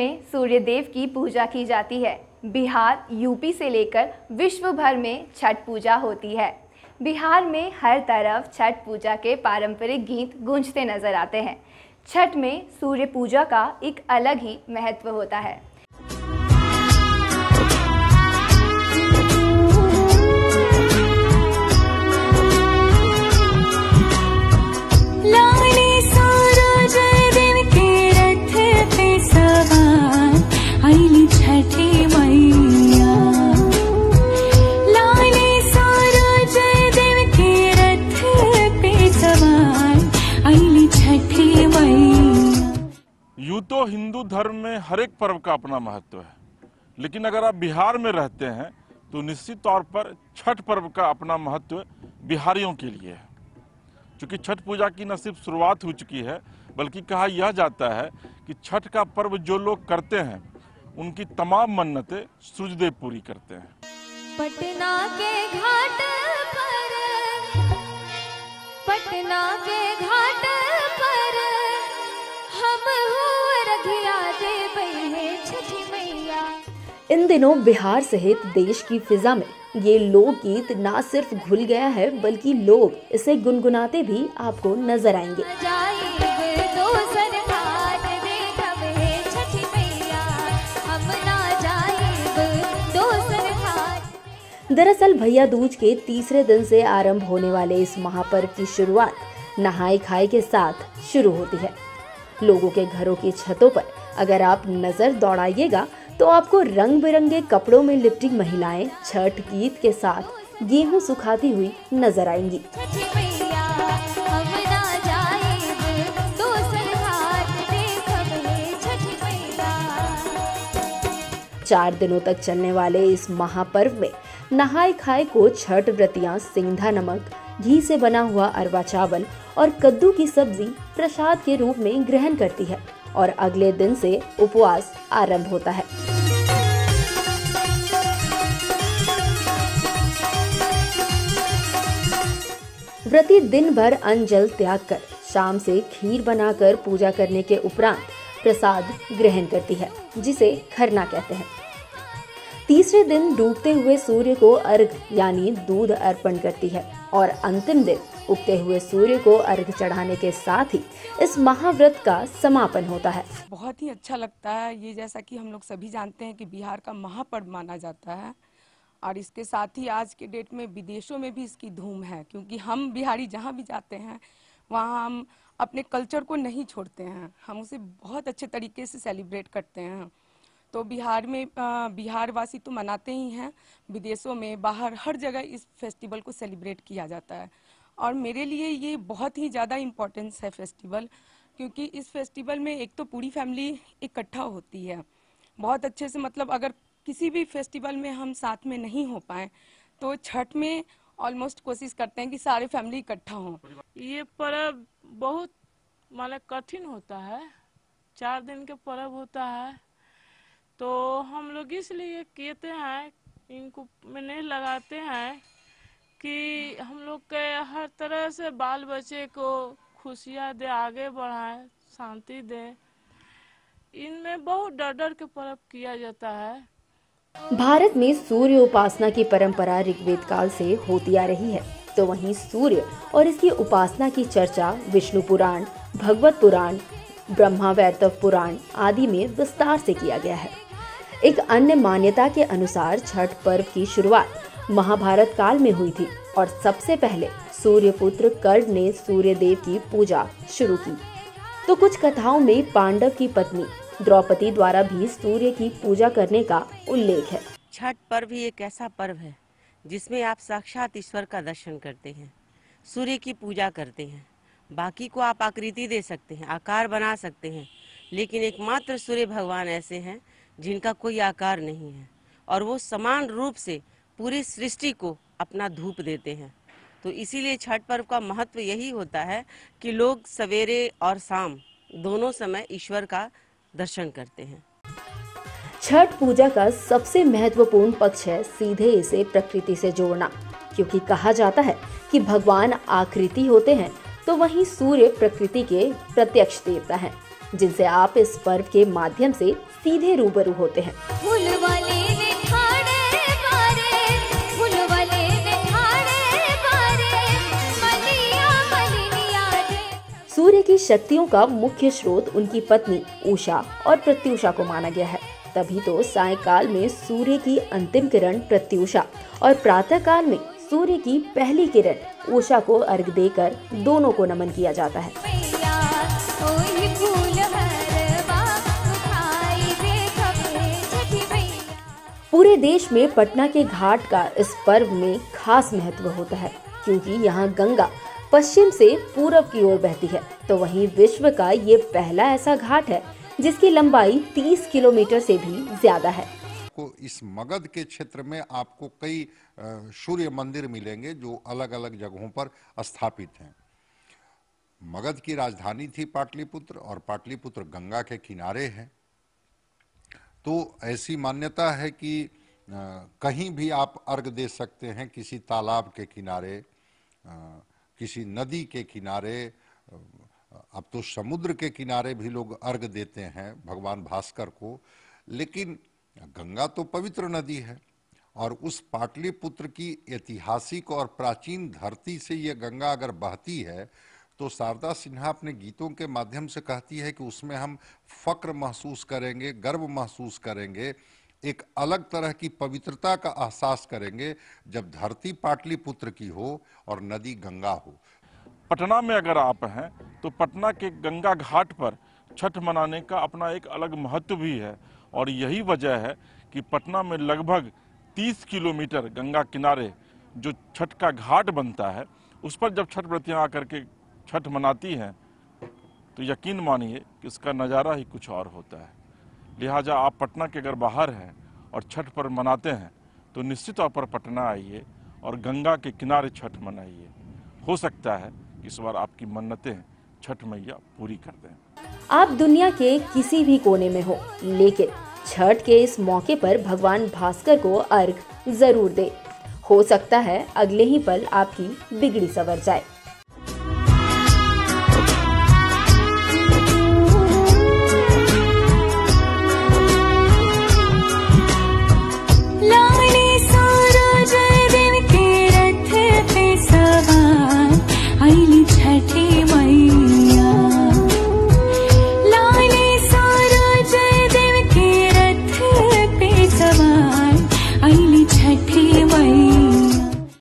में सूर्य देव की पूजा की जाती है। बिहार, यूपी से लेकर विश्व भर में छठ पूजा होती है। बिहार में हर तरफ छठ पूजा के पारंपरिक गीत गूंजते नजर आते हैं। छठ में सूर्य पूजा का एक अलग ही महत्व होता है। यूं तो हिंदू धर्म में हर एक पर्व का अपना महत्व है, लेकिन अगर आप बिहार में रहते हैं तो निश्चित तौर पर छठ पर्व का अपना महत्व बिहारियों के लिए है। क्योंकि छठ पूजा की न सिर्फ शुरुआत हो चुकी है, बल्कि कहा यह जाता है कि छठ का पर्व जो लोग करते हैं उनकी तमाम मन्नतें सूर्यदेव पूरी करते हैं। पटना के घाट पर, पटना के घाट पर हम रघिया देबै है छठी मैया। इन दिनों बिहार सहित देश की फिजा में ये लोकगीत ना सिर्फ घुल गया है, बल्कि लोग इसे गुनगुनाते भी आपको नजर आएंगे। दरअसल भैया दूज के तीसरे दिन से आरंभ होने वाले इस महापर्व की शुरुआत नहाई खाई के साथ शुरू होती है। लोगों के घरों की छतों पर अगर आप नजर दौड़ाइएगा तो आपको रंग बिरंगे कपड़ों में लिपटी महिलाएं छठ गीत के साथ गेहूं सुखाती हुई नजर आएंगी। 4 दिनों तक चलने वाले इस महापर्व में नहाय खाए को छठ व्रतियां सिंधा नमक, घी से बना हुआ अरवा चावल और कद्दू की सब्जी प्रसाद के रूप में ग्रहण करती है और अगले दिन से उपवास आरंभ होता है। व्रती दिन भर अन्न जल त्याग कर शाम से खीर बनाकर पूजा करने के उपरांत प्रसाद ग्रहण करती है, जिसे खरना कहते हैं। तीसरे दिन डूबते हुए सूर्य को अर्घ यानी दूध अर्पण करती है और अंतिम दिन उगते हुए सूर्य को अर्घ चढ़ाने के साथ ही इस महाव्रत का समापन होता है। बहुत ही अच्छा लगता है ये, जैसा कि हम लोग सभी जानते हैं कि बिहार का महापर्व माना जाता है और इसके साथ ही आज के डेट में विदेशों में भी इसकी धूम है, क्योंकि हम बिहारी जहाँ भी जाते हैं वहाँ हम अपने कल्चर को नहीं छोड़ते हैं, हम उसे बहुत अच्छे तरीके से सेलिब्रेट करते हैं। तो बिहार में बिहार वासी तो मनाते ही हैं, विदेशों में बाहर हर जगह इस फेस्टिवल को सेलिब्रेट किया जाता है और मेरे लिए ये बहुत ही ज़्यादा इम्पोर्टेंस है फेस्टिवल, क्योंकि इस फेस्टिवल में एक तो पूरी फैमिली इकट्ठा होती है बहुत अच्छे से। मतलब अगर किसी भी फेस्टिवल में हम साथ में नहीं हो पाए तो छठ में ऑलमोस्ट कोशिश करते हैं कि सारे फैमिली इकट्ठा हों। ये पर्व बहुत मतलब कठिन होता है, 4 दिन के पर्व होता है, तो हम लोग इसलिए कहते हैं, इनको मैंने लगाते हैं कि हम लोग के हर तरह से बाल बच्चे को खुशियाँ दे, आगे बढ़ाएं, शांति दे। इनमें बहुत डर डर के पर्व किया जाता है। भारत में सूर्य उपासना की परंपरा ऋग्वेद काल से होती आ रही है, तो वहीं सूर्य और इसकी उपासना की चर्चा विष्णु पुराण, भगवत पुराण, ब्रह्मा वैतव पुराण आदि में विस्तार से किया गया है। एक अन्य मान्यता के अनुसार छठ पर्व की शुरुआत महाभारत काल में हुई थी और सबसे पहले सूर्यपुत्र कर्ण ने सूर्य देव की पूजा शुरू की। तो कुछ कथाओं में पांडव की पत्नी द्रौपदी द्वारा भी सूर्य की पूजा करने का उल्लेख है। छठ पर्व ही एक ऐसा पर्व है जिसमें आप साक्षात ईश्वर का दर्शन करते हैं, सूर्य की पूजा करते हैं। बाकी को आप आकृति दे सकते हैं, आकार बना सकते हैं, लेकिन एकमात्र सूर्य भगवान ऐसे हैं जिनका कोई आकार नहीं है और वो समान रूप से पूरी सृष्टि को अपना धूप देते हैं। तो इसीलिए छठ पर्व का महत्व यही होता है कि लोग सवेरे और शाम दोनों समय ईश्वर का दर्शन करते हैं। छठ पूजा का सबसे महत्वपूर्ण पक्ष है सीधे इसे प्रकृति से जोड़ना, क्योंकि कहा जाता है कि भगवान आकृति होते हैं, तो वहीं सूर्य प्रकृति के प्रत्यक्ष देवता हैं, जिनसे आप इस पर्व के माध्यम से सीधे रूबरू होते हैं। फूल वाले ने ठाड़े बारे, फूल वाले ने ठाड़े बारे, मलिया मलिनिया दे। सूर्य की शक्तियों का मुख्य स्रोत उनकी पत्नी उषा और प्रत्युषा को माना गया है। तभी तो सायंकाल में सूर्य की अंतिम किरण प्रत्युषा और प्रातः काल में सूर्य की पहली किरण उषा को अर्घ देकर दोनों को नमन किया जाता है। मैया ओही फूल हरवा उठाई दे खबे छठी मैया। पूरे देश में पटना के घाट का इस पर्व में खास महत्व होता है, क्योंकि यहाँ गंगा पश्चिम से पूरब की ओर बहती है। तो वहीं विश्व का ये पहला ऐसा घाट है जिसकी लंबाई 30 किलोमीटर से भी ज्यादा है। इस मगध के क्षेत्र में आपको कई सूर्य मंदिर मिलेंगे जो अलग अलग जगहों पर स्थापित हैं। मगध की राजधानी थी पाटलिपुत्र और पाटलिपुत्र गंगा के किनारे है। तो ऐसी मान्यता है कि कहीं भी आप अर्घ दे सकते हैं, किसी तालाब के किनारे, किसी नदी के किनारे, अब तो समुद्र के किनारे भी लोग अर्घ देते हैं भगवान भास्कर को। लेकिन गंगा तो पवित्र नदी है और उस पाटलिपुत्र की ऐतिहासिक और प्राचीन धरती से ये गंगा अगर बहती है तो शारदा सिन्हा अपने गीतों के माध्यम से कहती है कि उसमें हम फक्र महसूस करेंगे, गर्व महसूस करेंगे, एक अलग तरह की पवित्रता का एहसास करेंगे जब धरती पाटलिपुत्र की हो और नदी गंगा हो। पटना में अगर आप हैं तो पटना के गंगा घाट पर छठ मनाने का अपना एक अलग महत्व भी है और यही वजह है कि पटना में लगभग 30 किलोमीटर गंगा किनारे जो छठ का घाट बनता है उस पर जब छठ व्रतियाँ आकर के छठ मनाती हैं तो यकीन मानिए कि इसका नज़ारा ही कुछ और होता है। लिहाजा आप पटना के अगर बाहर हैं और छठ पर्व मनाते हैं तो निश्चित तौर पर पटना आइए और गंगा के किनारे छठ मनाइए। हो सकता है इस बार आपकी मन्नतें छठ मैया पूरी कर दें। आप दुनिया के किसी भी कोने में हो, लेकिन छठ के इस मौके पर भगवान भास्कर को अर्घ जरूर दे। हो सकता है अगले ही पल आपकी बिगड़ी संवर जाए।